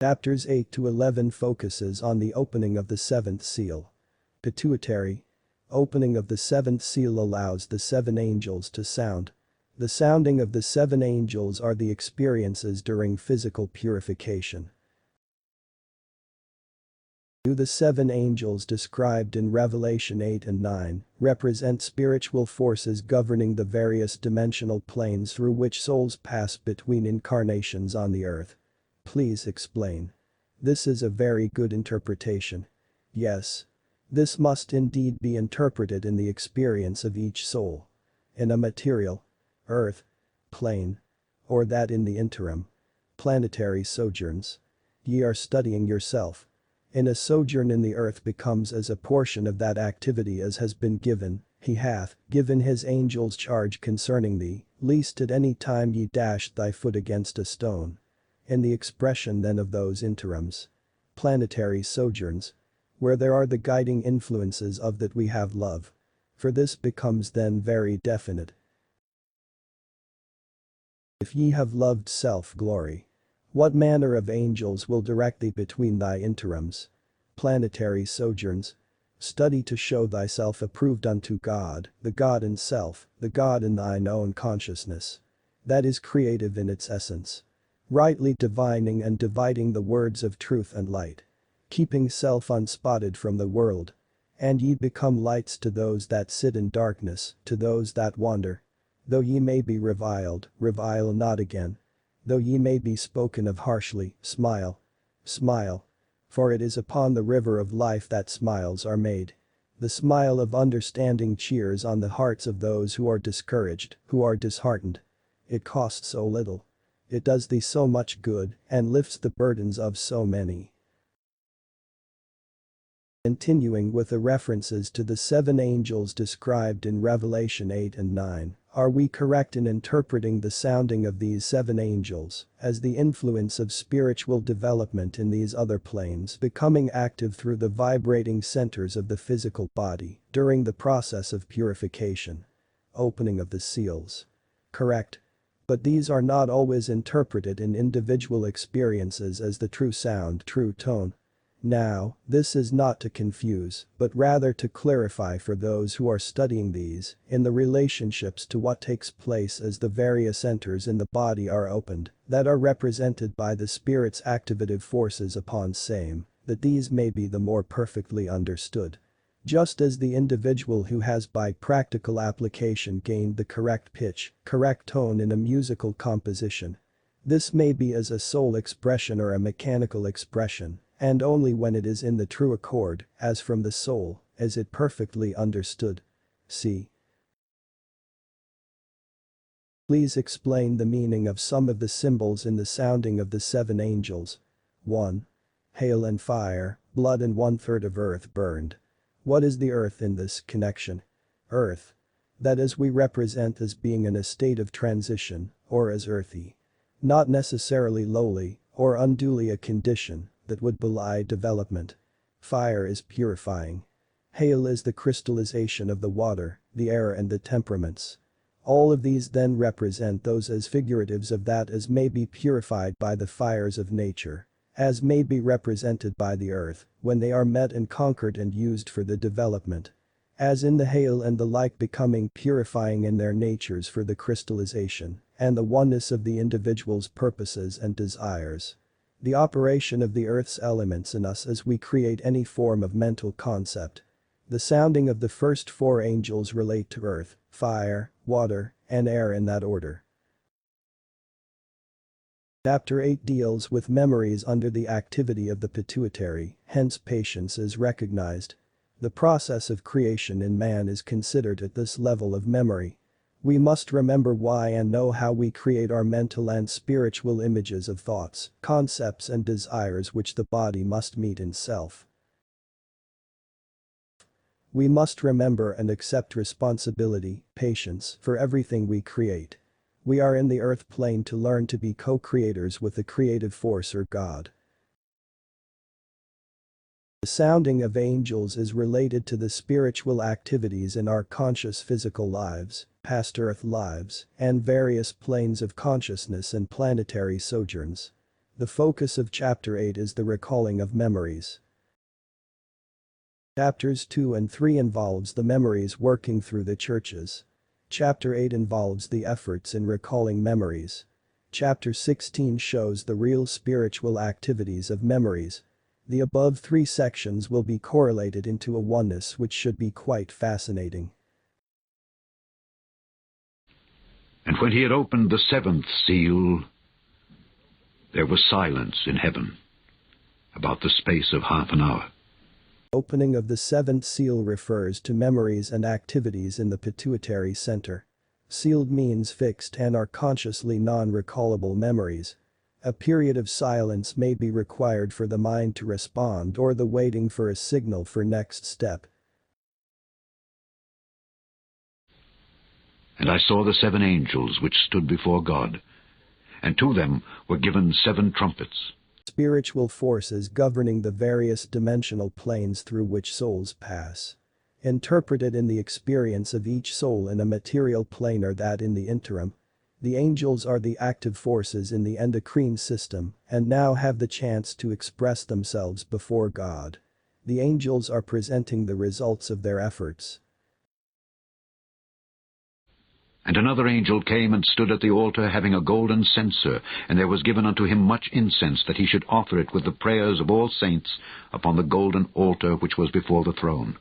Chapters 8 to 11 focuses on the opening of the seventh seal. Pituitary. Opening of the seventh seal allows the seven angels to sound. The sounding of the seven angels are the experiences during physical purification. The seven angels described in Revelation 8 and 9 represent spiritual forces governing the various dimensional planes through which souls pass between incarnations on the earth. Please explain. This is a very good interpretation. Yes. This must indeed be interpreted in the experience of each soul. In a material, earth, plane. Or that in the interim. Planetary sojourns. Ye are studying yourself. In a sojourn in the earth becomes as a portion of that activity as has been given, he hath given his angels charge concerning thee, lest at any time ye dash thy foot against a stone. In the expression then of those interims. Planetary sojourns. Where there are the guiding influences of that we have love. For this becomes then very definite. If ye have loved self-glory. What manner of angels will direct thee between thy interims? Planetary sojourns. Study to show thyself approved unto God, the God in self, the God in thine own consciousness. That is creative in its essence. Rightly divining and dividing the words of truth and light. Keeping self unspotted from the world. And ye become lights to those that sit in darkness, to those that wander. Though ye may be reviled, revile not again. Though ye may be spoken of harshly, smile. Smile. For it is upon the river of life that smiles are made. The smile of understanding cheers on the hearts of those who are discouraged, who are disheartened. It costs so little. It does thee so much good and lifts the burdens of so many. Continuing with the references to the seven angels described in Revelation 8 and 9, are we correct in interpreting the sounding of these seven angels as the influence of spiritual development in these other planes becoming active through the vibrating centers of the physical body during the process of purification? Opening of the seals. Correct. But these are not always interpreted in individual experiences as the true sound, true tone. Now, this is not to confuse, but rather to clarify for those who are studying these, in the relationships to what takes place as the various centers in the body are opened, that are represented by the spirit's activative forces upon same, that these may be the more perfectly understood. Just as the individual who has by practical application gained the correct pitch, correct tone in a musical composition. This may be as a soul expression or a mechanical expression, and only when it is in the true accord, as from the soul, is it perfectly understood. See. Please explain the meaning of some of the symbols in the sounding of the seven angels. 1. Hail and fire, blood and 1/3 of earth burned. What is the earth in this connection? Earth. That is we represent as being in a state of transition, or as earthy. Not necessarily lowly, or unduly a condition that would belie development. Fire is purifying. Hail is the crystallization of the water, the air and the temperaments. All of these then represent those as figuratives of that as may be purified by the fires of nature. As may be represented by the earth, when they are met and conquered and used for the development. As in the hail and the like becoming purifying in their natures for the crystallization, and the oneness of the individual's purposes and desires. The operation of the earth's elements in us as we create any form of mental concept. The sounding of the first four angels relate to earth, fire, water, and air in that order. Chapter 8 deals with memories under the activity of the pituitary, hence patience is recognized. The process of creation in man is considered at this level of memory. We must remember why and know how we create our mental and spiritual images of thoughts, concepts and desires which the body must meet in self. We must remember and accept responsibility, patience, for everything we create. We are in the earth plane to learn to be co-creators with the creative force or God. The sounding of angels is related to the spiritual activities in our conscious physical lives, past earth lives, and various planes of consciousness and planetary sojourns. The focus of Chapter 8 is the recalling of memories. Chapters 2 and 3 involves the memories working through the churches. Chapter 8 involves the efforts in recalling memories. Chapter 16 shows the real spiritual activities of memories. The above three sections will be correlated into a oneness, which should be quite fascinating. And when he had opened the seventh seal, there was silence in heaven about the space of half an hour. Opening of the seventh seal refers to memories and activities in the pituitary center. Sealed means fixed and are consciously non-recallable memories. A period of silence may be required for the mind to respond or the waiting for a signal for next step. And I saw the 7 angels which stood before God, and to them were given 7 trumpets. Spiritual forces governing the various dimensional planes through which souls pass. Interpreted in the experience of each soul in a material plane or that in the interim. The angels are the active forces in the endocrine system and now have the chance to express themselves before God. The angels are presenting the results of their efforts. And another angel came and stood at the altar, having a golden censer, and there was given unto him much incense, that he should offer it with the prayers of all saints upon the golden altar which was before the throne.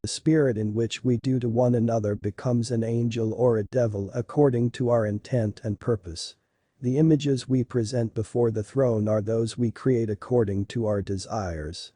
The spirit in which we do to one another becomes an angel or a devil according to our intent and purpose. The images we present before the throne are those we create according to our desires.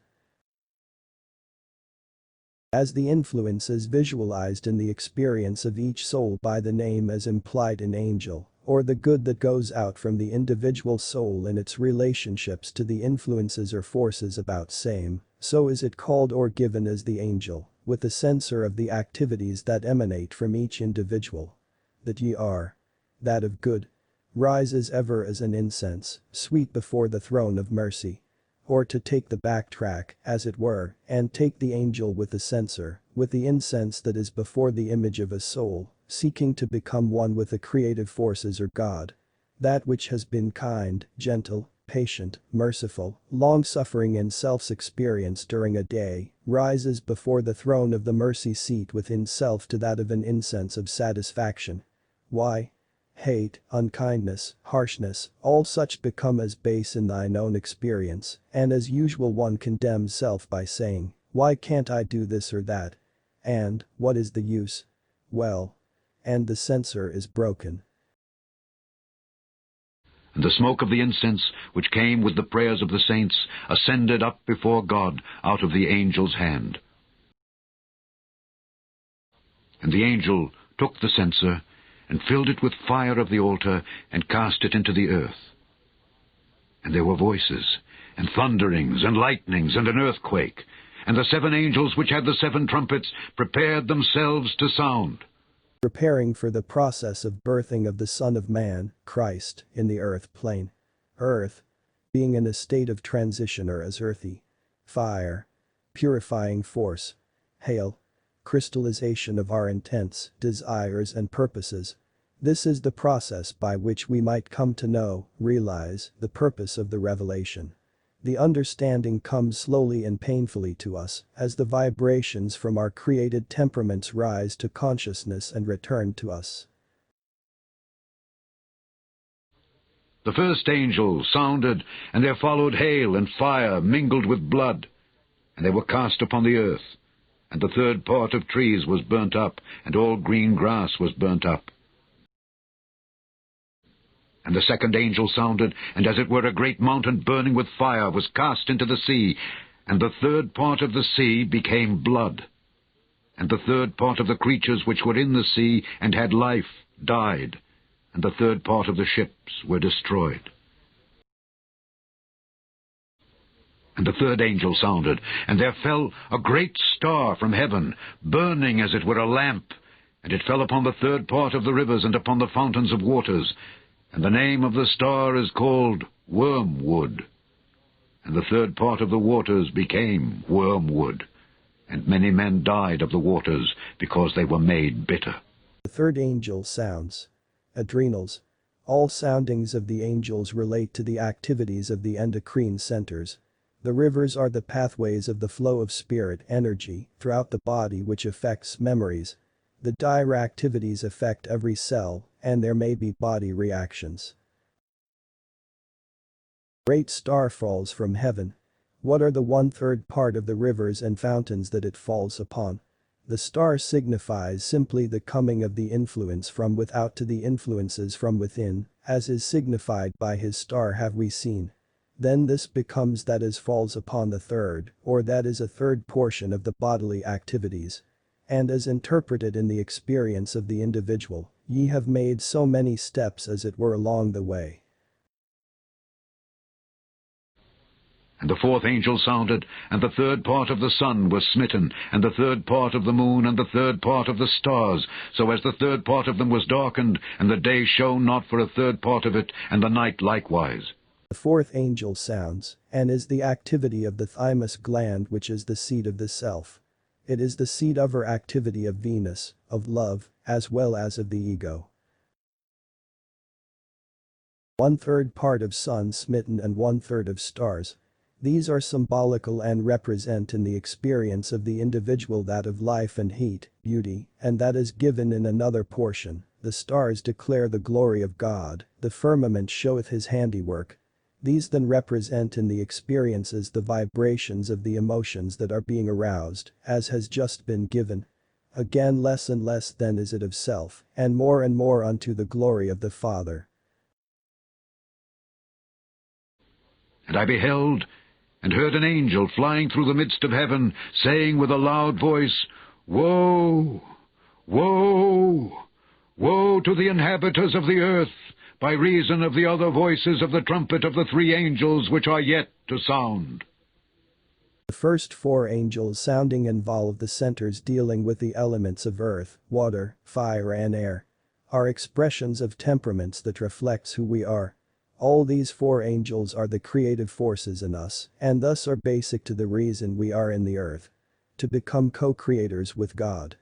As the influence is visualized in the experience of each soul by the name as implied in angel, or the good that goes out from the individual soul in its relationships to the influences or forces about same, so is it called or given as the angel, with the censor of the activities that emanate from each individual. That ye are. That of good. Rises ever as an incense, sweet before the throne of mercy. Or to take the backtrack, as it were, and take the angel with the censer, with the incense that is before the image of a soul, seeking to become one with the creative forces or God. That which has been kind, gentle, patient, merciful, long-suffering in self's experience during a day, rises before the throne of the mercy seat within self to that of an incense of satisfaction. Why? Hate, unkindness, harshness, all such become as base in thine own experience, and as usual one condemns self by saying, why can't I do this or that? And, what is the use? Well. And the censer is broken. And the smoke of the incense, which came with the prayers of the saints, ascended up before God out of the angel's hand. And the angel took the censer, and filled it with fire of the altar, and cast it into the earth. And there were voices, and thunderings, and lightnings, and an earthquake. And the 7 angels which had the 7 trumpets prepared themselves to sound. Preparing for the process of birthing of the Son of Man, Christ, in the earth plane. Earth. Being in a state of transition or as earthy. Fire. Purifying force. Hail. Crystallization of our intents, desires and purposes. This is the process by which we might come to know, realize, the purpose of the revelation. The understanding comes slowly and painfully to us, as the vibrations from our created temperaments rise to consciousness and return to us. The first angel sounded, and there followed hail and fire mingled with blood, and they were cast upon the earth. And the 3rd part of trees was burnt up, and all green grass was burnt up. And the 2nd angel sounded, and as it were a great mountain burning with fire was cast into the sea, and the 3rd part of the sea became blood. And the 3rd part of the creatures which were in the sea and had life died, and the 3rd part of the ships were destroyed. And the 3rd angel sounded, and there fell a great star from heaven, burning as it were a lamp, and it fell upon the 3rd part of the rivers and upon the fountains of waters. And the name of the star is called Wormwood. And the 3rd part of the waters became wormwood, and many men died of the waters, because they were made bitter. The 3rd angel sounds. Adrenals. All soundings of the angels relate to the activities of the endocrine centers. The rivers are the pathways of the flow of spirit energy throughout the body which affects memories. The dire activities affect every cell, and there may be body reactions. Great star falls from heaven. What are the 1/3 part of the rivers and fountains that it falls upon? The star signifies simply the coming of the influence from without to the influences from within, as is signified by his star have we seen. Then this becomes that is falls upon the third, or that is a third portion of the bodily activities. And as interpreted in the experience of the individual, ye have made so many steps as it were along the way. And the fourth angel sounded, and the third part of the sun was smitten, and the third part of the moon, and the third part of the stars, so as the third part of them was darkened, and the day shone not for a third part of it, and the night likewise. The fourth angel sounds, and is the activity of the thymus gland which is the seat of the self. It is the seat of her activity of Venus, of love, as well as of the ego. 1/3 part of sun smitten and 1/3 of stars. These are symbolical and represent in the experience of the individual that of life and heat, beauty, and that is given in another portion. The stars declare the glory of God, the firmament showeth his handiwork. These then represent in the experiences the vibrations of the emotions that are being aroused, as has just been given. Again less and less then is it of self, and more unto the glory of the Father. And I beheld, and heard an angel flying through the midst of heaven, saying with a loud voice, Woe! Woe! Woe to the inhabitants of the earth, by reason of the other voices of the trumpet of the 3 angels which are yet to sound. The first 4 angels sounding involve the centers dealing with the elements of earth, water, fire and air. Are expressions of temperaments that reflects who we are. All these 4 angels are the creative forces in us, and thus are basic to the reason we are in the earth. To become co-creators with God.